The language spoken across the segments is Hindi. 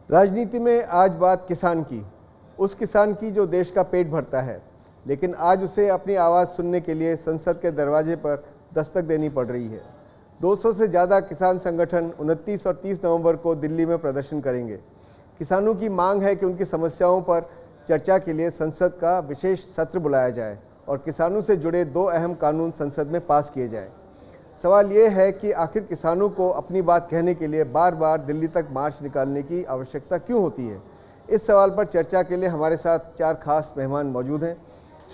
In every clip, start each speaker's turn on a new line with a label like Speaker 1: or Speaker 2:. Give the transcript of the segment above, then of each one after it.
Speaker 1: राजनीति में आज बात किसान की, उस किसान की जो देश का पेट भरता है, लेकिन आज उसे अपनी आवाज़ सुनने के लिए संसद के दरवाजे पर दस्तक देनी पड़ रही है। 200 से ज़्यादा किसान संगठन 29 और 30 नवंबर को दिल्ली में प्रदर्शन करेंगे। किसानों की मांग है कि उनकी समस्याओं पर चर्चा के लिए संसद का विशेष सत्र बुलाया जाए और किसानों से जुड़े 2 अहम कानून संसद में पास किए जाएं। सवाल ये है कि आखिर किसानों को अपनी बात कहने के लिए बार बार दिल्ली तक मार्च निकालने की आवश्यकता क्यों होती है। इस सवाल पर चर्चा के लिए हमारे साथ 4 खास मेहमान मौजूद हैं।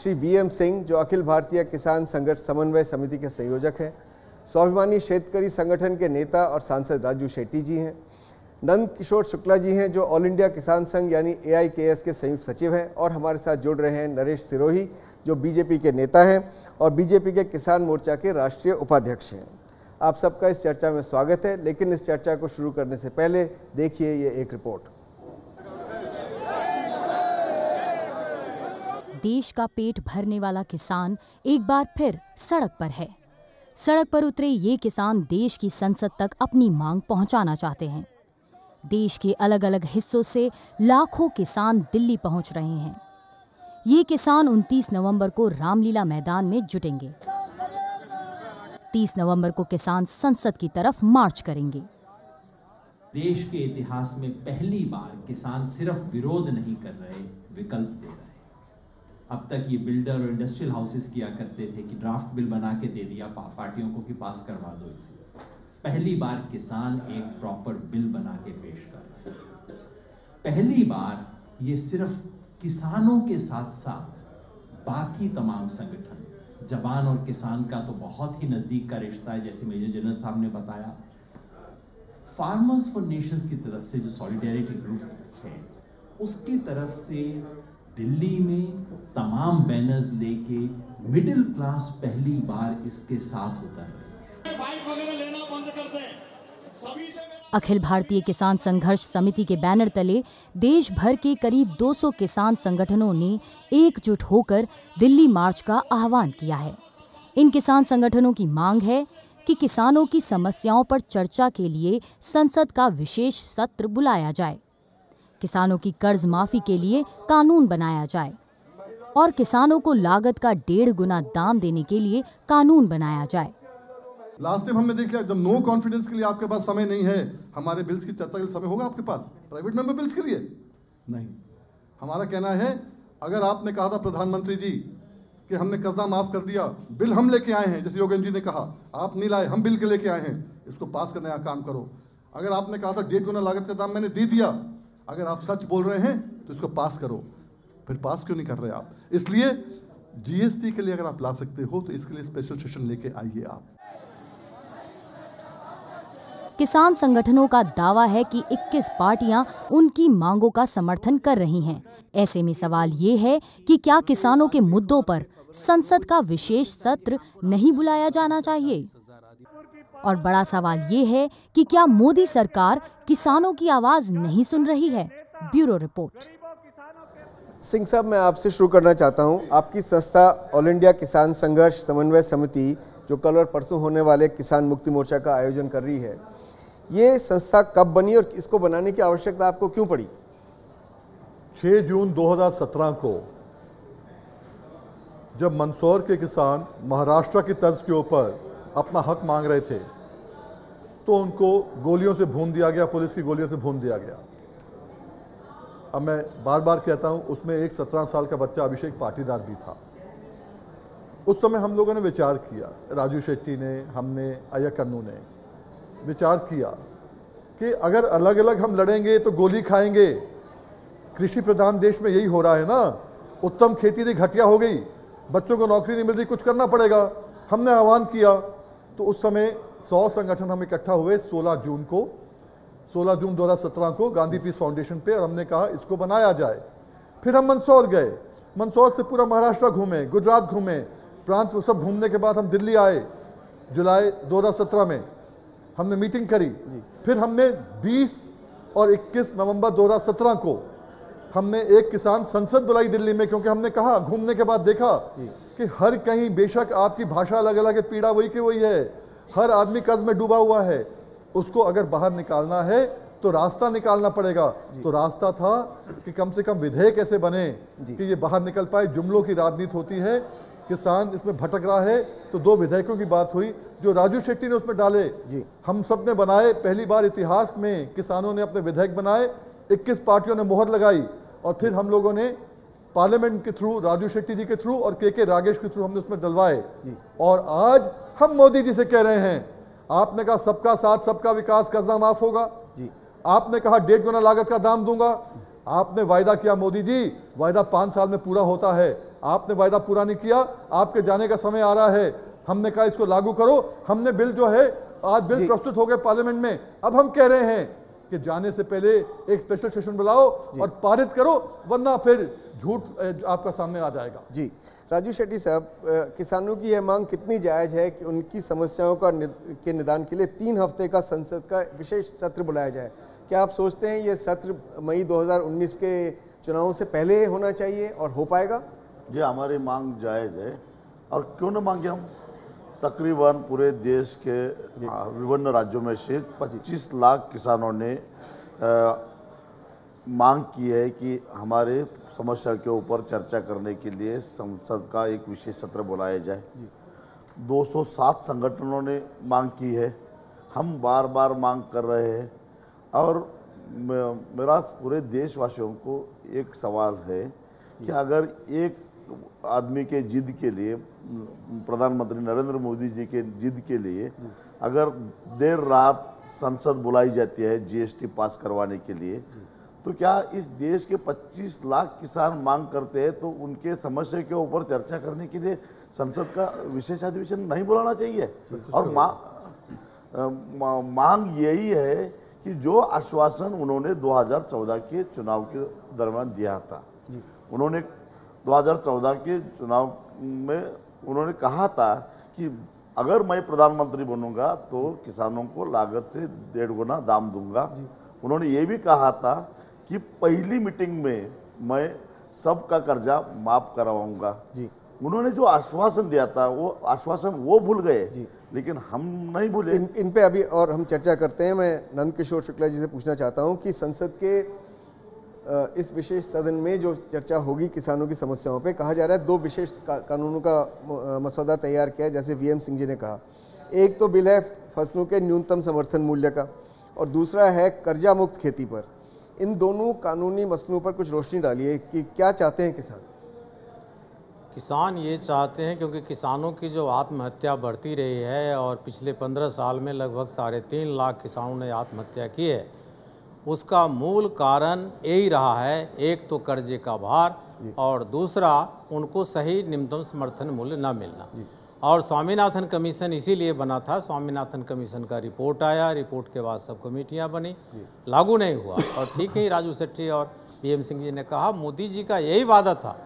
Speaker 1: श्री VM सिंह, जो अखिल भारतीय किसान संघर्ष समन्वय समिति के संयोजक हैं। स्वाभिमानी शेतकरी संगठन के नेता और सांसद राजू शेट्टी जी हैं। नंद किशोर शुक्ला जी हैं, जो ऑल इंडिया किसान संघ यानी AIKS के संयुक्त सचिव हैं। और हमारे साथ जुड़ रहे हैं नरेश सिरोही, जो BJP के नेता हैं और BJP के किसान मोर्चा के राष्ट्रीय उपाध्यक्ष हैं। आप सबका इस चर्चा में स्वागत है, लेकिन इस चर्चा को शुरू करने से पहले देखिए ये एक रिपोर्ट।
Speaker 2: देश का पेट भरने वाला किसान एक बार फिर सड़क पर है। सड़क पर उतरे ये किसान देश की संसद तक अपनी मांग पहुंचाना चाहते हैं। देश के अलग अलग हिस्सों से लाखों किसान दिल्ली पहुंच रहे हैं। ये किसान 29 नवंबर को रामलीला मैदान में जुटेंगे। 30 नवंबर को किसान संसद की तरफ मार्च करेंगे।
Speaker 3: देश के इतिहास में पहली बार किसान सिर्फ विरोध नहीं कर रहे, विकल्प दे रहे हैं। अब तक ये बिल्डर और इंडस्ट्रियल हाउसेस किया करते थे कि ड्राफ्ट बिल बना के दे दिया पार्टियों को कि पास करवा दो इसे। पहली बार किसान एक प्रॉपर बिल बना के पेश कर रहे हैं। पहली बार ये सिर्फ किसानों के साथ साथ बाकी तमाम संगठन, जवान और किसान का तो बहुत ही नजदीक का रिश्ता है, जैसे मेजर जनरल साहब ने बताया। फार्मर्स फॉर नेशंस की तरफ से जो सॉलिडेरिटी ग्रुप है, उसकी तरफ से दिल्ली में तमाम बैनर्स लेके मिडिल क्लास पहली बार इसके साथ उतर रहे हैं।
Speaker 2: अखिल भारतीय किसान संघर्ष समिति के बैनर तले देश भर के करीब 200 किसान संगठनों ने एकजुट होकर दिल्ली मार्च का आह्वान किया है। इन किसान संगठनों की मांग है कि किसानों की समस्याओं पर चर्चा के लिए संसद का विशेष सत्र बुलाया जाए, किसानों की कर्ज माफी के लिए कानून बनाया जाए और किसानों को लागत का 1.5 गुना दाम देने के लिए कानून बनाया जाए।
Speaker 4: लास्ट टाइम हमने देख लिया, जब नो कॉन्फिडेंस के लिए आपके पास समय नहीं है, हमारे बिल्स की चर्चा के लिए समय होगा आपके पास प्राइवेट मेंबर बिल्स के लिए? नहीं। हमारा कहना है, अगर आपने कहा था प्रधानमंत्री जी कि हमने कर्जा माफ कर दिया, बिल हम लेके आए हैं, जैसे योगेंद्र जी ने कहा, आप नहीं लाए, हम बिल के लेके आए हैं, इसको पास करने का काम करो। अगर आपने कहा था 1.5 गुना लागत का दाम मैंने दे दिया, अगर आप सच बोल रहे हैं तो इसको पास करो। फिर पास क्यों नहीं कर रहे आप? इसलिए GST के लिए अगर आप ला सकते हो तो इसके लिए स्पेशल सेशन लेके आइए आप।
Speaker 2: किसान संगठनों का दावा है कि 21 पार्टियां उनकी मांगों का समर्थन कर रही हैं। ऐसे में सवाल ये है कि क्या किसानों के मुद्दों पर संसद का विशेष सत्र नहीं बुलाया जाना चाहिए? और बड़ा सवाल ये है कि क्या मोदी सरकार किसानों की आवाज नहीं सुन रही है? Bureau report.
Speaker 1: सिंह साहब, मैं आपसे शुरू करना चाहता हूं। आपकी संस्था ऑल इंडिया किसान संघर्ष समन्वय समिति, जो कल और परसों होने वाले किसान मुक्ति मोर्चा का आयोजन कर रही है, ये संस्था कब बनी और इसको बनाने की आवश्यकता आपको क्यों पड़ी?
Speaker 4: 6 जून 2017 को जब मंदसौर के किसान महाराष्ट्र की तर्ज के ऊपर अपना हक मांग रहे थे, तो उनको गोलियों से भून दिया गया, पुलिस की गोलियों से भून दिया गया। अब मैं बार बार कहता हूं, उसमें एक 17 साल का बच्चा अभिषेक पाटीदार भी था। उस समय हम लोगों ने विचार किया, राजू शेट्टी ने, हमने, अय्यकन्नू ने विचार किया कि अगर अलग अलग हम लड़ेंगे तो गोली खाएंगे। कृषि प्रधान देश में यही हो रहा है ना, उत्तम खेती थी घटिया हो गई, बच्चों को नौकरी नहीं मिल रही, कुछ करना पड़ेगा। हमने आह्वान किया तो उस समय 100 संगठन हम इकट्ठा हुए 16 जून 2017 को गांधी पीस फाउंडेशन पे, और हमने कहा इसको बनाया जाए। फिर हम मंदसौर गए, मंदसौर से पूरा महाराष्ट्र घूमे, गुजरात घूमे, प्रांत सब घूमने के बाद हम दिल्ली आए। जुलाई 2017 में हमने मीटिंग करी। फिर हमने 20 और 21 नवंबर 2017 को हमने एक किसान संसद बुलाई दिल्ली में, क्योंकि हमने कहा, घूमने के बाद देखा कि हर कहीं बेशक आपकी भाषा अलग अलग है, पीड़ा वही की वही है, हर आदमी कर्ज में डूबा हुआ है, उसको अगर बाहर निकालना है तो रास्ता निकालना पड़ेगा। तो रास्ता था कि कम से कम विधेयक ऐसे बने कि ये बाहर निकल पाए। जुमलों की राजनीति होती है, किसान इसमें भटक रहा है। तो 2 विधेयकों की बात हुई जो राजू शेट्टी ने उसमें डाले, हम सब ने बनाए। पहली बार इतिहास में किसानों ने अपने विधेयक बनाए, 21 पार्टियों ने मोहर लगाई और फिर हम लोगों ने पार्लियामेंट के थ्रू, राजू शेट्टी जी के थ्रू और के रागेश के थ्रू हमने उसमें डलवाए। और आज हम मोदी जी से कह रहे हैं, आपने कहा सबका साथ सबका विकास, कर्जा माफ होगा जी। आपने कहा 1.5 गुना लागत का दाम दूंगा। आपने वायदा किया मोदी जी, वायदा 5 साल में पूरा होता है, आपने वायदा पूरा नहीं किया। आपके जाने का समय आ रहा है, हमने कहा इसको लागू करो। हमने बिल जो है, आज बिल प्रस्तुत हो गए पार्लियामेंट में। अब हम कह रहे हैं कि जाने से पहले एक स्पेशल सेशन बुलाओ और पारित करो, वरना फिर झूठ आपका सामने आ जाएगा।
Speaker 1: जी राजू शेट्टी साहब, किसानों की यह मांग कितनी जायज़ है कि उनकी समस्याओं के निदान के लिए 3 हफ्ते का संसद का विशेष सत्र बुलाया जाए? क्या आप सोचते हैं ये सत्र मई 2019 के चुनावों से पहले होना चाहिए और हो पाएगा?
Speaker 5: जी, हमारी मांग जायज़ है और क्यों न मांगे हम। तकरीबन पूरे देश के विभिन्न राज्यों में से 25 लाख किसानों ने मांग की है कि हमारे समस्या के ऊपर चर्चा करने के लिए संसद का एक विशेष सत्र बुलाया जाए। 207 संगठनों ने मांग की है, हम बार बार मांग कर रहे हैं। और मेरा पूरे देशवासियों को एक सवाल है कि अगर एक आदमी के जिद के लिए, प्रधानमंत्री नरेंद्र मोदी जी के जिद के लिए अगर देर रात संसद बुलाई जाती है जीएसटी पास करवाने के लिए, तो क्या इस देश के 25 लाख किसान मांग करते हैं तो उनके समस्या के ऊपर चर्चा करने के लिए संसद का विशेष अधिवेशन नहीं बुलाना चाहिए? और मांग यही है कि जो आश्वासन उन्होंने 2014 के चुनाव के दरमियान दिया था, उन्होंने 2014 के चुनाव में उन्होंने कहा था कि अगर मैं प्रधानमंत्री बनूंगा तो किसानों को लागत से 1.5 गुना दाम दूंगा। उन्होंने ये भी कहा था कि पहली मीटिंग में मैं सबका कर्जा माफ करवाऊंगा। उन्होंने जो आश्वासन दिया था वो आश्वासन वो भूल गए, लेकिन हम नहीं भूले।
Speaker 1: इन पे अभी और हम चर्चा करते हैं। मैं नंद किशोर शुक्ला जी से पूछना चाहता हूं कि संसद के इस विशेष सदन में जो चर्चा होगी किसानों की समस्याओं पे, कहा जा रहा है 2 विशेष कानूनों का मसौदा तैयार किया है, जैसे वीएम सिंह जी ने कहा। एक तो बिल है फसलों के न्यूनतम समर्थन मूल्य का और दूसरा है कर्जा मुक्त खेती पर। इन दोनों कानूनी मसलों पर कुछ रोशनी डालिए कि क्या चाहते हैं किसान।
Speaker 6: किसान ये चाहते हैं, क्योंकि किसानों की जो आत्महत्या बढ़ती रही है और पिछले 15 साल में लगभग 3.5 लाख किसानों ने आत्महत्या की है, उसका मूल कारण यही रहा है। एक तो कर्जे का भार और दूसरा उनको सही न्यूनतम समर्थन मूल्य न मिलना। और स्वामीनाथन कमीशन इसीलिए बना था। स्वामीनाथन कमीशन का रिपोर्ट आया, रिपोर्ट के बाद सब कमेटियां बनी, लागू नहीं हुआ। और ठीक ही राजू शेट्टी और वीएम सिंह जी ने कहा मोदी जी का यही वादा था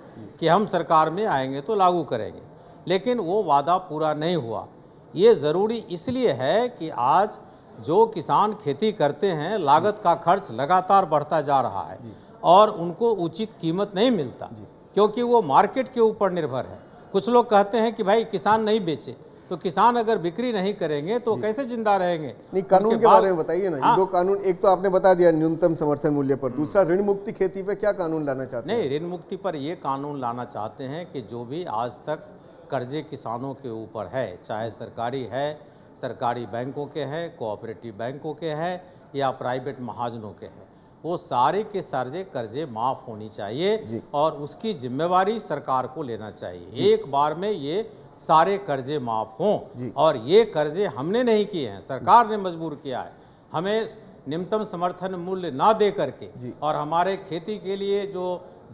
Speaker 6: कि हम सरकार में आएंगे तो लागू करेंगे, लेकिन वो वादा पूरा नहीं हुआ। ये ज़रूरी इसलिए है कि आज जो किसान खेती करते हैं, लागत का खर्च लगातार बढ़ता जा रहा है और उनको उचित कीमत नहीं मिलता, क्योंकि वो मार्केट के ऊपर निर्भर है। कुछ लोग कहते हैं कि भाई किसान नहीं बेचे, तो किसान अगर बिक्री नहीं करेंगे तो कैसे जिंदा रहेंगे?
Speaker 1: नहीं, कानून के बारे में बताइए ना। हाँ। 2 कानून, एक तो आपने बता दिया न्यूनतम समर्थन मूल्य पर, दूसरा ऋण मुक्ति खेती पे क्या कानून लाना चाहते हैं?
Speaker 6: नहीं, ऋण मुक्ति पर ये कानून लाना चाहते हैं कि जो भी आज तक कर्जे किसानों के ऊपर है, चाहे सरकारी है, सरकारी बैंकों के हैं, कोऑपरेटिव बैंकों के हैं या प्राइवेट महाजनों के हैं, वो सारे के सारे कर्जे माफ़ होनी चाहिए और उसकी जिम्मेवारी सरकार को लेना चाहिए। एक बार में ये सारे कर्जे माफ़ हों। और ये कर्जे हमने नहीं किए हैं, सरकार ने मजबूर किया है। हमें न्यूनतम समर्थन मूल्य ना दे करके और हमारे खेती के लिए जो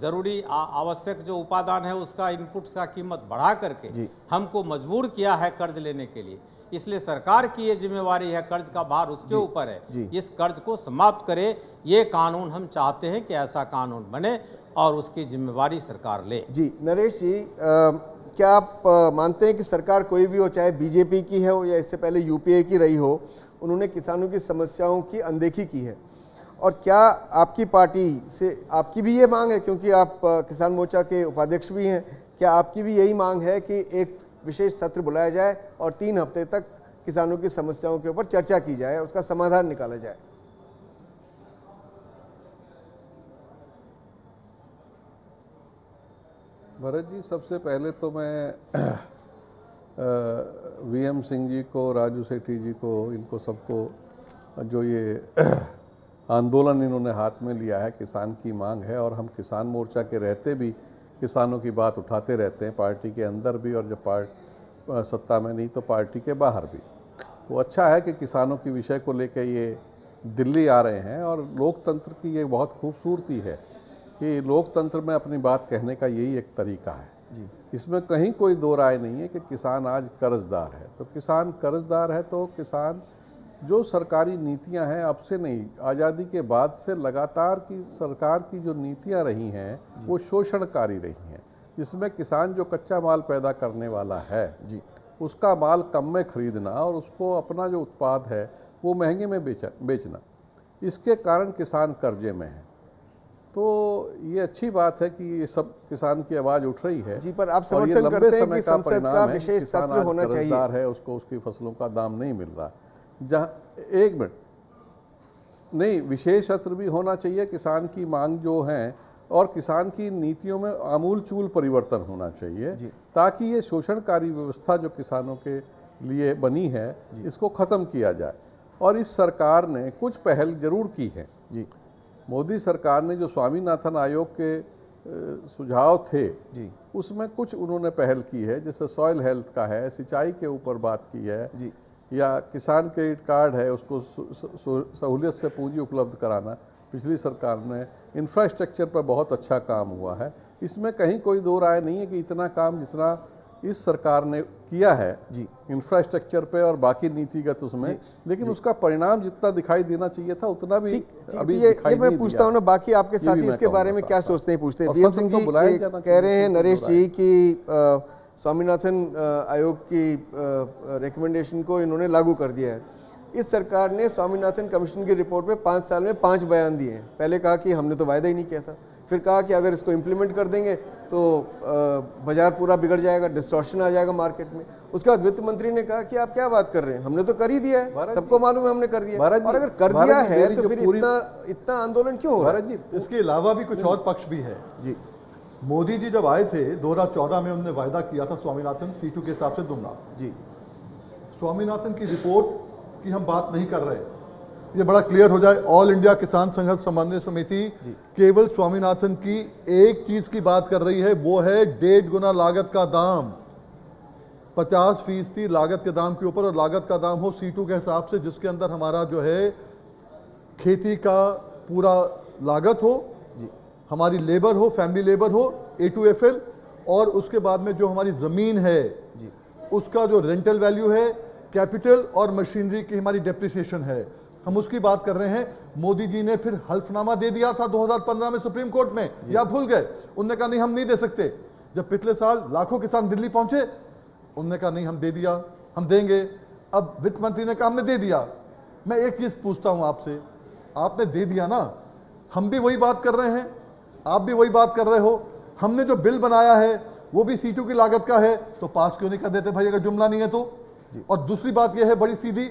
Speaker 6: ज़रूरी आवश्यक जो उपादान है उसका इनपुट्स का कीमत बढ़ा करके हमको मजबूर किया है कर्ज लेने के लिए। इसलिए सरकार की ये जिम्मेवारी है, कर्ज का भार उसके ऊपर है। इस कर्ज को समाप्त करे, ये कानून हम चाहते हैं कि ऐसा कानून बने और उसकी जिम्मेवारी सरकार ले।
Speaker 1: जी नरेश जी, क्या आप मानते हैं कि सरकार कोई भी हो, चाहे बीजेपी की है हो या इससे पहले यूपीए की रही हो, उन्होंने किसानों की समस्याओं की अनदेखी की है? और क्या आपकी पार्टी से आपकी भी ये मांग है, क्योंकि आप किसान मोर्चा के उपाध्यक्ष भी हैं, क्या आपकी भी यही मांग है कि एक विशेष सत्र बुलाया जाए और 3 हफ्ते तक किसानों की समस्याओं के ऊपर चर्चा की जाए, उसका समाधान निकाला जाए?
Speaker 7: भरत जी, सबसे पहले तो मैं वीएम सिंह जी को, राजू सेठी जी को, इनको सबको जो ये आंदोलन इन्होंने हाथ में लिया है, किसान की मांग है और हम किसान मोर्चा के रहते भी किसानों की बात उठाते रहते हैं, पार्टी के अंदर भी और जब सत्ता में नहीं तो पार्टी के बाहर भी। तो अच्छा है कि किसानों की विषय को लेकर ये दिल्ली आ रहे हैं और लोकतंत्र की ये बहुत खूबसूरती है कि लोकतंत्र में अपनी बात कहने का यही एक तरीका है जी। इसमें कहीं कोई दो राय नहीं है कि किसान आज कर्जदार है। तो किसान कर्जदार है तो किसान जो सरकारी नीतियां हैं, अब से नहीं, आज़ादी के बाद से लगातार की सरकार की जो नीतियां रही हैं वो शोषणकारी रही हैं, जिसमें किसान जो कच्चा माल पैदा करने वाला है जी, उसका माल कम में खरीदना और उसको अपना जो उत्पाद है वो महंगे में बेचना, इसके कारण किसान कर्जे में है। तो ये अच्छी बात है कि ये सब किसान की आवाज़ उठ रही है
Speaker 1: जी। पर आप समर्थन करते हैं कि संसद का विशेष सत्र होना चाहिए?
Speaker 7: कर्जदार है, उसको उसकी फसलों का दाम नहीं मिल रहा। जहाँ एक मिनट नहीं, विशेष सत्र भी होना चाहिए। किसान की मांग जो है और किसान की नीतियों में आमूल चूल परिवर्तन होना चाहिए ताकि ये शोषणकारी व्यवस्था जो किसानों के लिए बनी है इसको ख़त्म किया जाए। और इस सरकार ने कुछ पहल जरूर की है जी। मोदी सरकार ने जो स्वामीनाथन आयोग के सुझाव थे जी, उसमें कुछ उन्होंने पहल की है, जैसे सॉइल हेल्थ का है, सिंचाई के ऊपर बात की है जी, या किसान क्रेडिट कार्ड है, उसको सहूलियत से पूंजी उपलब्ध कराना। पिछली सरकार ने इंफ्रास्ट्रक्चर पर बहुत अच्छा काम हुआ है। इसमें कहीं कोई दो राय नहीं है कि इतना काम जितना इस सरकार ने किया है जी इंफ्रास्ट्रक्चर पे और बाकी नीतिगत उसमें, लेकिन उसका परिणाम जितना दिखाई देना चाहिए था उतना भी अभी दिखाई नहीं।
Speaker 1: मैं पूछता हूँ ना, बाकी आपके साथी इसके बारे में क्या सोचते हैं, पूछते हैं। वीएम सिंह जी कह रहे हैं, नरेश जी, कि स्वामीनाथन आयोग की रिकमेंडेशन को इन्होंने लागू कर दिया है। इस सरकार ने स्वामीनाथन कमीशन की रिपोर्ट में 5 साल में 5 बयान दिए हैं। पहले कहा कि हमने तो वायदा ही नहीं किया था, फिर कहा कि अगर इसको इम्प्लीमेंट कर देंगे तो बाजार पूरा बिगड़ जाएगा, डिस्टॉर्शन आ जाएगा मार्केट में। उसके बाद वित्त मंत्री ने कहा कि आप क्या बात कर रहे हैं, हमने तो कर ही दिया है, सबको मालूम है हमने कर दिया। और अगर कर दिया है तो फिर इतना आंदोलन क्यों हो रहा है?
Speaker 4: इसके अलावा भी कुछ और पक्ष भी है जी। मोदी जी जब आए थे 2014 में, उन्होंने वायदा किया था स्वामीनाथन C2 के हिसाब से दूंगा जी। स्वामीनाथन की रिपोर्ट की हम बात नहीं कर रहे, ये बड़ा क्लियर हो जाए। ऑल इंडिया किसान संघर्ष समन्वय समिति केवल स्वामीनाथन की एक चीज की बात कर रही है, वो है 1.5 गुना लागत का दाम, 50% लागत के दाम के ऊपर, और लागत का दाम हो C2 के हिसाब से, जिसके अंदर हमारा जो है खेती का पूरा लागत हो जी, हमारी लेबर हो, फैमिली लेबर हो, A2FL, और उसके बाद में जो हमारी ज़मीन है जी, उसका जो रेंटल वैल्यू है, कैपिटल और मशीनरी की हमारी डेप्रिसिएशन है, हम उसकी बात कर रहे हैं। मोदी जी ने फिर हल्फनामा दे दिया था 2015 में सुप्रीम कोर्ट में, या भूल गए? उन्होंने कहा नहीं हम नहीं दे सकते। जब पिछले साल लाखों किसान दिल्ली पहुंचे, उन्होंने कहा नहीं हम दे दिया, हम देंगे। अब वित्त मंत्री ने कहा हमने दे दिया। मैं एक चीज पूछता हूं आपसे, आपने दे दिया ना, हम भी वही बात कर रहे हैं, आप भी वही बात कर रहे हो, हमने जो बिल बनाया है वो भी C2 की लागत का है, तो पास क्यों नहीं कर देते भाई, अगर जुमला नहीं है तो? और दूसरी बात यह है बड़ी सीधी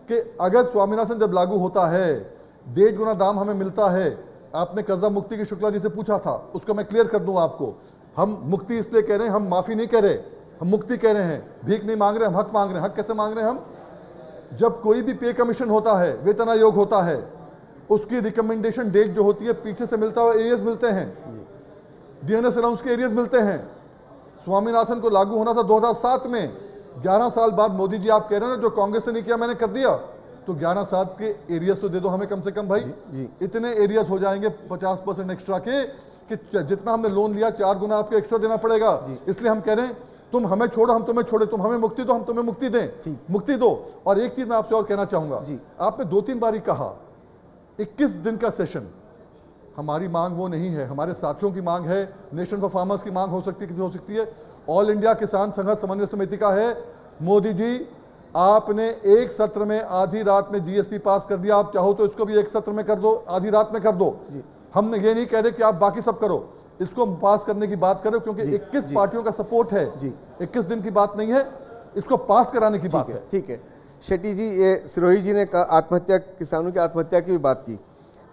Speaker 4: कि अगर स्वामीनाथन जब लागू होता है 1.5 गुना दाम हमें मिलता है। आपने कर्जा मुक्ति की शुक्ला जी से पूछा था, उसको मैं क्लियर कर दूं आपको। हम मुक्ति इसलिए कह रहे हैं, हम माफी नहीं कह रहे, हम मुक्ति कह रहे हैं, भीख नहीं मांग रहे, हम हक मांग रहे हैं। हक कैसे मांग रहे हैं हम? जब कोई भी पे कमीशन होता है, वेतन आयोग होता है, उसकी रिकमेंडेशन डेट जो होती है पीछे से मिलता है, एरियज मिलते हैं, DNS अलाउंस के एरियज मिलते हैं। स्वामीनाथन को लागू होना था 2007 में, 11 साल बाद मोदी जी आप कह रहे हैं ना जो कांग्रेस ने नहीं किया मैंने कर दिया, तो 11 साल के एरियस तो दे दो हमें कम से कम भाई जी। इतने एरियस हो जाएंगे 50% एक्स्ट्रा के, कि जितना हमने लोन लिया 4 गुना आपको एक्स्ट्रा देना पड़ेगा। इसलिए हम कह रहे हैं तुम हमें छोड़ो हम तुम्हें छोड़े, तुम हमें मुक्ति दो हम तुम्हें मुक्ति दें, मुक्ति दो। और एक चीज मैं आपसे और कहना चाहूंगा, आपने 2-3 बार कहा 21 दिन का सेशन, हमारी मांग वो नहीं है, हमारे साथियों की मांग है, नेशन फॉर फार्मर्स की मांग हो सकती है, किसी हो सकती है, ऑल इंडिया किसान संघर्ष समन्वय समिति का है। मोदी जी आपने एक सत्र में आधी रात में GST पास कर दिया, आप चाहो तो इसको भी एक सत्र में कर दो, आधी रात में कर दो। हम ये नहीं कह रहे कि आप बाकी सब करो, इसको पास करने की बात करो, क्योंकि 21 पार्टियों का सपोर्ट है। 21 दिन की बात नहीं है, इसको पास कराने की बात है।
Speaker 1: ठीक है शेट्टी जी, ये सिरोही जी ने आत्महत्या, किसानों की आत्महत्या की भी बात की।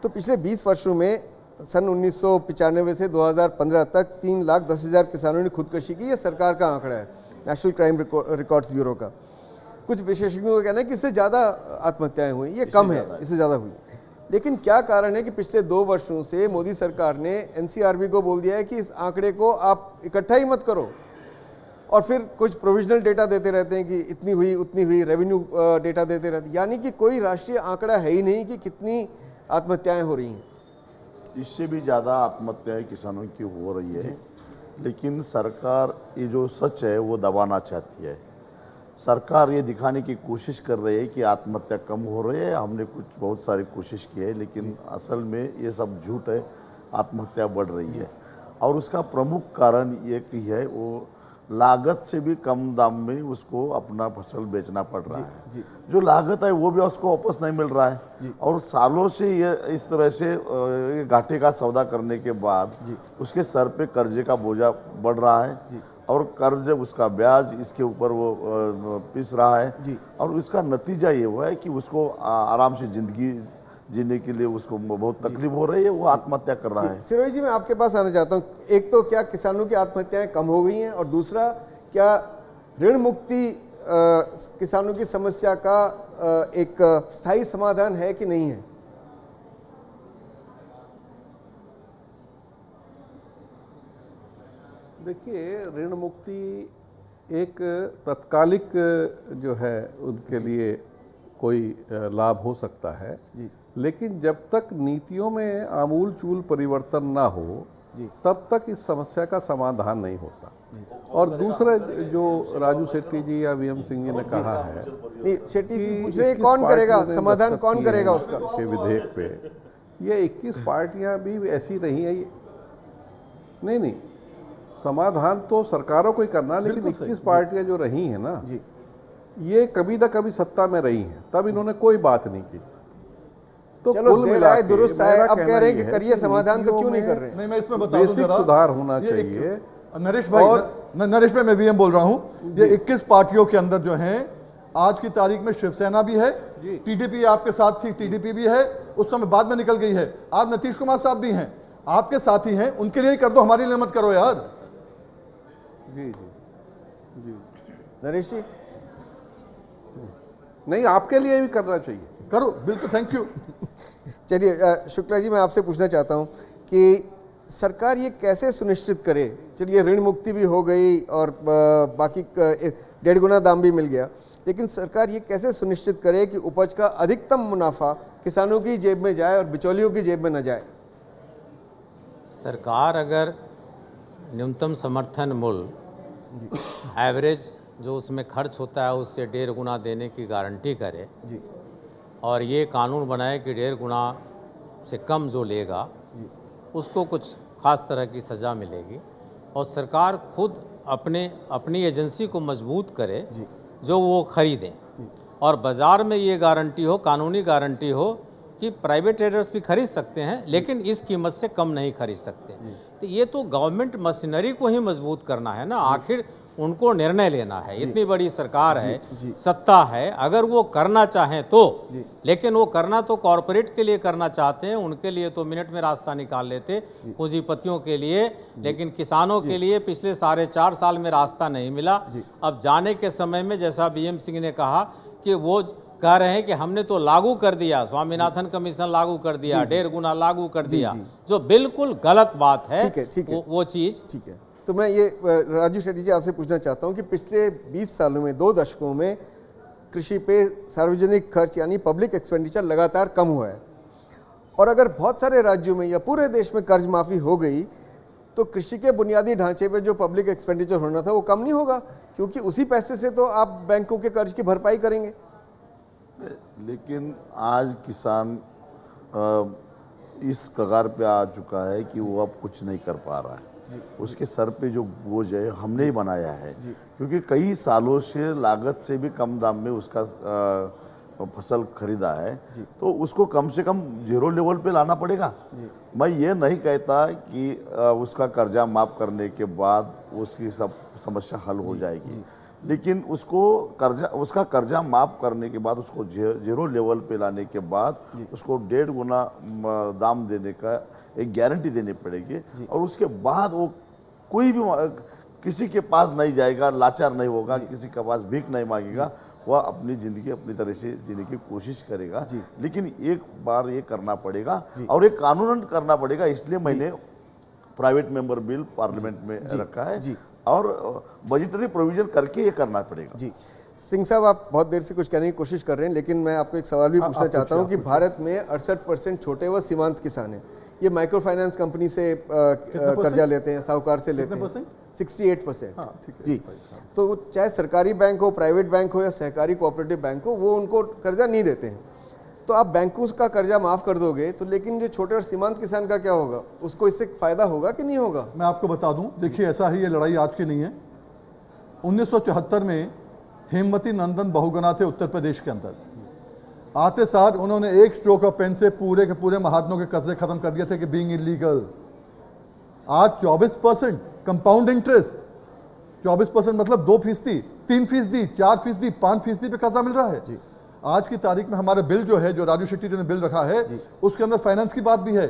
Speaker 1: तो पिछले 20 वर्षों में सन 1995 से 2015 तक 3,10,000 किसानों ने खुदकुशी की। ये सरकार का आंकड़ा है, नेशनल क्राइम रिकॉर्ड्स ब्यूरो का। कुछ विशेषज्ञों का कहना है कि इससे ज़्यादा आत्महत्याएं हुई, ये कम है, इससे ज़्यादा हुई। लेकिन क्या कारण है कि पिछले 2 वर्षों से मोदी सरकार ने एनसीआरबी को बोल दिया है कि इस आंकड़े को आप इकट्ठा ही मत करो, और फिर कुछ प्रोविजनल डेटा देते रहते हैं कि इतनी हुई उतनी हुई, रेवेन्यू डेटा देते रहते हैं, यानी कि कोई राष्ट्रीय आंकड़ा है ही नहीं कि कितनी आत्महत्याएं हो रही हैं।
Speaker 5: इससे भी ज़्यादा आत्महत्याएं किसानों की हो रही है, लेकिन सरकार ये जो सच है वो दबाना चाहती है। सरकार ये दिखाने की कोशिश कर रही है कि आत्महत्या कम हो रही है, हमने बहुत सारी कोशिश की है, लेकिन असल में ये सब झूठ है, आत्महत्या बढ़ रही है। और उसका प्रमुख कारण ये कि है वो लागत से भी कम दाम में उसको अपना फसल बेचना पड़ रहा है। जो लागत है वो भी उसको वापस नहीं मिल रहा है, और सालों से ये इस तरह से घाटे का सौदा करने के बाद उसके सर पे कर्जे का बोझा बढ़ रहा है, और कर्ज उसका ब्याज इसके ऊपर वो पिस रहा है, और उसका नतीजा ये हुआ है कि उसको आराम से जिंदगी जीने के लिए उसको बहुत तकलीफ हो रही है, वो आत्महत्या कर रहा है।
Speaker 1: सिरोही जी, मैं आपके पास आना चाहता हूँ। एक तो क्या किसानों की आत्महत्याएं कम हो गई हैं, और दूसरा क्या ऋण मुक्ति किसानों की समस्या का एक स्थायी समाधान है कि नहीं है?
Speaker 7: देखिए, ऋण मुक्ति एक तत्कालिक जो है उनके लिए कोई लाभ हो सकता है जी, लेकिन जब तक नीतियों में आमूल चूल परिवर्तन ना हो तब तक इस समस्या का समाधान नहीं होता। और दूसरा जो राजू शेट्टी जी या वीएम सिंह जी ने कहा है,
Speaker 1: शेट्टी जी पूछ रहे कौन करेगा समाधान, कौन करेगा उसका
Speaker 7: के विधेयक पे, ये 21 पार्टियां भी ऐसी नहीं है। नहीं, समाधान तो सरकारों को ही करना, लेकिन 21 पार्टियां जो रही हैं ना जी, ये कभी ना कभी सत्ता में रही हैं, तब इन्होंने कोई बात नहीं की। तो
Speaker 1: चलो देर दुरुस्त है, अब कह रहे हैं कि करिए समाधान, तो क्यों नहीं कर रहे?
Speaker 4: नहीं, मैं इसमें बता दूं,
Speaker 7: बेसिक सुधार होना चाहिए।
Speaker 4: नरेश भाई, मैं वीएम बोल रहा हूं। ये 21 पार्टियों के अंदर जो हैं, आज की तारीख में शिवसेना भी है, टीडीपी आपके साथ थी, टीडीपी भी है, उस समय बाद में निकल गई है। आज नीतीश कुमार साहब भी हैं, आपके साथी हैं, उनके लिए कर दो, हमारे लिए मत करो यार।
Speaker 7: जी जी जी
Speaker 1: नरेश जी,
Speaker 7: नहीं, आपके लिए भी करना चाहिए,
Speaker 4: करो, बिल्कुल, थैंक यू।
Speaker 1: चलिए शुक्ला जी, मैं आपसे पूछना चाहता हूं कि सरकार ये कैसे सुनिश्चित करे, चलिए ऋण मुक्ति भी हो गई और बाकी 1.5 गुना दाम भी मिल गया, लेकिन सरकार ये कैसे सुनिश्चित करे कि उपज का अधिकतम मुनाफा किसानों की जेब में जाए और बिचौलियों की जेब में न जाए?
Speaker 6: सरकार अगर न्यूनतम समर्थन मूल्य एवरेज जो उसमें खर्च होता है उससे 1.5 गुना देने की गारंटी करे जी, और ये कानून बनाए कि 1.5 गुना से कम जो लेगा उसको कुछ खास तरह की सज़ा मिलेगी, और सरकार खुद अपनी एजेंसी को मजबूत करे जो वो खरीदें, और बाज़ार में ये गारंटी हो, कानूनी गारंटी हो कि प्राइवेट ट्रेडर्स भी खरीद सकते हैं, लेकिन इस कीमत से कम नहीं खरीद सकते। तो ये तो गवर्नमेंट मशीनरी को ही मजबूत करना है ना, आखिर उनको निर्णय लेना है। इतनी बड़ी सरकार है, सत्ता है, अगर वो करना चाहें तो, लेकिन वो करना तो कॉरपोरेट के लिए करना चाहते हैं, उनके लिए तो मिनट में रास्ता निकाल लेते, पूंजीपतियों के लिए, लेकिन किसानों के लिए पिछले 4.5 साल में रास्ता नहीं मिला। अब जाने के समय में जैसा वीएम सिंह ने कहा कि वो कह रहे हैं कि हमने तो लागू कर दिया, स्वामीनाथन कमीशन लागू कर दिया, 1.5 गुना लागू कर दिया, जो बिल्कुल गलत बात है।
Speaker 1: ठीक है,
Speaker 6: वो चीज़
Speaker 1: ठीक है। तो मैं ये राजू शेट्टी जी आपसे पूछना चाहता हूं कि पिछले 20 सालों में, 2 दशकों में कृषि पे सार्वजनिक खर्च यानी पब्लिक एक्सपेंडिचर लगातार कम हुआ है, और अगर बहुत सारे राज्यों में या पूरे देश में कर्ज माफ़ी हो गई तो कृषि के बुनियादी ढांचे पे जो पब्लिक एक्सपेंडिचर होना था वो कम नहीं होगा, क्योंकि उसी पैसे से तो आप बैंकों के कर्ज की भरपाई करेंगे।
Speaker 5: लेकिन आज किसान इस कगार पे आ चुका है कि वो अब कुछ नहीं कर पा रहा है। उसके सर पे जो बोझ है हमने ही बनाया है, क्योंकि कई सालों से लागत से भी कम दाम में उसका फसल खरीदा है, तो उसको कम से कम 0 लेवल पे लाना पड़ेगा। मैं ये नहीं कहता कि उसका कर्जा माफ़ करने के बाद उसकी सब समस्या हल हो जाएगी, लेकिन उसका कर्जा माफ करने के बाद उसको जीरो लेवल पे लाने के बाद उसको 1.5 गुना दाम देने का एक गारंटी देनी पड़ेगी और उसके बाद वो कोई भी किसी के पास नहीं जाएगा, लाचार नहीं होगा, किसी के पास भीख नहीं मांगेगा, वह अपनी ज़िंदगी अपनी तरह से जीने की कोशिश करेगा। लेकिन एक बार ये करना पड़ेगा और एक कानूनन करना पड़ेगा, इसलिए मैंने प्राइवेट मेंबर बिल पार्लियामेंट में रखा है और बजटरी प्रोविजन करके ये करना पड़ेगा।
Speaker 1: जी सिंह साहब, आप बहुत देर से कुछ कहने की कोशिश कर रहे हैं, लेकिन मैं आपको एक सवाल भी पूछना चाहता हूं कि भारत में 68% छोटे व सीमांत किसान हैं। ये माइक्रो फाइनेंस कंपनी से कर्जा लेते हैं, साहूकार से लेते हैं। 68%। जी, तो चाहे सरकारी बैंक हो, प्राइवेट बैंक हो या सहकारी कोऑपरेटिव बैंक हो, वो उनको कर्जा नहीं देते हैं। तो आप बैंकों का कर्जा माफ कर दोगे तो लेकिन जो छोटे और सीमांत किसान का क्या होगा? उसको इससे फायदा होगा कि नहीं होगा?
Speaker 4: मैं आपको बता दूं, देखिए ऐसा ही, ये लड़ाई आज की नहीं है। 1974 में हेमवती नंदन बहुगुणा थे उत्तर प्रदेश के अंदर। आते साथ उन्होंने एक स्ट्रोक ऑफ पेन से पूरे के पूरे महाजनों के कर्जे खत्म कर दिए थे कि बीइंग इलीगल। आज 24% कंपाउंड इंटरेस्ट, 24% मतलब 2%, 3%, 4%, 5% पे कर्जा मिल रहा है। जी। आज की तारीख में हमारे बिल जो है, जो राजू शेट्टी जी ने बिल रखा है, उसके अंदर फाइनेंस की बात भी है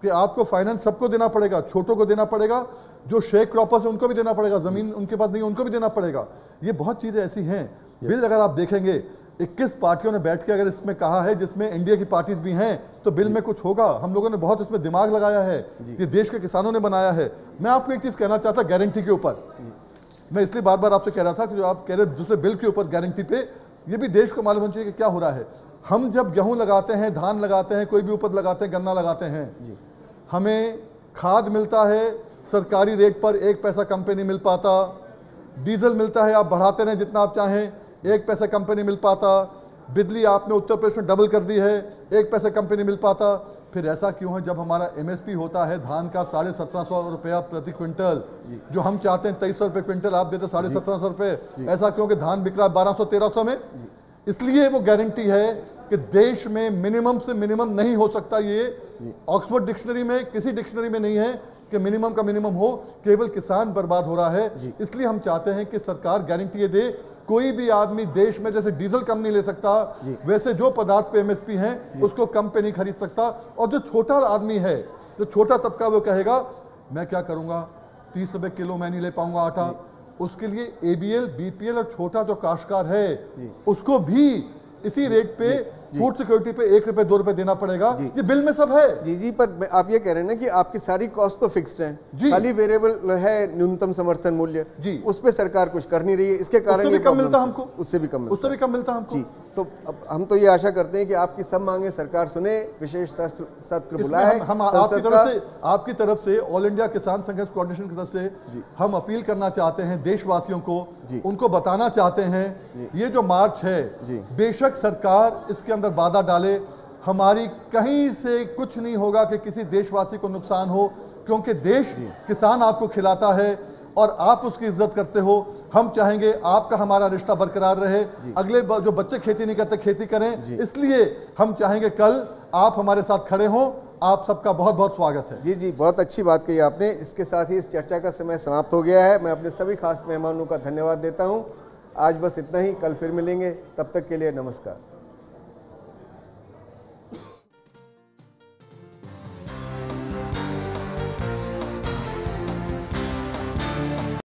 Speaker 4: कि आपको फाइनेंस सबको देना पड़ेगा, छोटों को देना पड़ेगा, जो शेयर क्रॉपर्स है उनको भी देना पड़ेगा, जमीन उनके पास नहीं उनको भी देना पड़ेगा। ये बहुत चीजें ऐसी हैं। बिल अगर आप देखेंगे 21 पार्टियों ने बैठ के अगर इसमें कहा है, जिसमें इंडिया की पार्टीज भी हैं, तो बिल में कुछ होगा। हम लोगों ने बहुत उसमें दिमाग लगाया है, ये देश के किसानों ने बनाया है। मैं आपको एक चीज कहना चाहता, गारंटी के ऊपर मैं इसलिए बार बार आपसे कह रहा था कि जो आप कह रहे दूसरे बिल के ऊपर गारंटी पे, ये भी देश को मालूम होना चाहिए कि क्या हो रहा है। हम जब गेहूं लगाते हैं, धान लगाते हैं, कोई भी उपज लगाते हैं, गन्ना लगाते हैं, हमें खाद मिलता है सरकारी रेट पर, 1 पैसा कम पे नहीं मिल पाता। डीजल मिलता है, आप बढ़ाते रहें जितना आप चाहें, 1 पैसा कम पे नहीं मिल पाता। बिजली आपने उत्तर प्रदेश में डबल कर दी है, 1 पैसा कम पे नहीं मिल पाता। फिर ऐसा क्यों है? जब हमारा MSP होता है धान का 1750 रुपया प्रति क्विंटल, जो हम चाहते हैं 2300 रुपये क्विंटल, आप देते 1750 रुपये। ऐसा क्यों कि धान बिक रहा है 1200-1300 में? इसलिए वो गारंटी है कि देश में मिनिमम से मिनिमम नहीं हो सकता। ये ऑक्सफोर्ड डिक्शनरी में, किसी डिक्शनरी में नहीं है कि मिनिमम का मिनिमम हो। केवल किसान बर्बाद हो रहा है। इसलिए हम चाहते हैं कि सरकार गारंटी दे। कोई भी आदमी देश में जैसे डीजल कम नहीं ले सकता, वैसे जो पदार्थ पे MSP हैं उसको कम पे नहीं खरीद सकता। और जो छोटा आदमी है, जो छोटा तबका, वो कहेगा मैं क्या करूंगा, 30 रुपए किलो मैं नहीं ले पाऊंगा आटा। उसके लिए ABL, BPL और छोटा जो काश्तकार है उसको भी इसी रेट पे फूड सिक्योरिटी पे 1 रुपए 2 रुपए देना पड़ेगा। ये बिल में सब है।
Speaker 1: जी, पर आप ये कह रहे हैं ना कि आपकी सारी कॉस्ट तो फिक्स्ड है, खाली वेरिएबल है न्यूनतम समर्थन मूल्य, उस पे सरकार कुछ कर नहीं रही है। इसके कारण
Speaker 4: ये कम मिलता हमको,
Speaker 1: उससे भी कम मिलता हमको।
Speaker 4: जी,
Speaker 1: तो अब हम तो ये आशा करते हैं कि आपकी सब मांगे सरकार सुने, विशेष सत्र बुलाए।
Speaker 4: हम आपकी तरफ से ऑल इंडिया किसान संघर्ष कोऑर्डिनेशन की तरफ से हम अपील करना चाहते हैं देशवासियों को, उनको बताना चाहते हैं ये जो मार्च है, बेशक सरकार इसके अंदर बाधा डाले, हमारी कहीं से कुछ नहीं होगा कि किसी देशवासी को नुकसान हो, क्योंकि देश किसान आपको खिलाता है और आप उसकी इज्जत करते हो। हम चाहेंगे आपका हमारा रिश्ता बरकरार रहे। अगले जो बच्चे खेती नहीं करते खेती करें, इसलिए हम चाहेंगे कल आप हमारे साथ खड़े हों। आप सबका बहुत बहुत स्वागत है।
Speaker 1: जी, बहुत अच्छी बात कही आपने। इसके साथ ही इस चर्चा का समय समाप्त हो गया है। मैं अपने सभी खास मेहमानों का धन्यवाद देता हूं। आज बस इतना ही, कल फिर मिलेंगे, तब तक के लिए नमस्कार।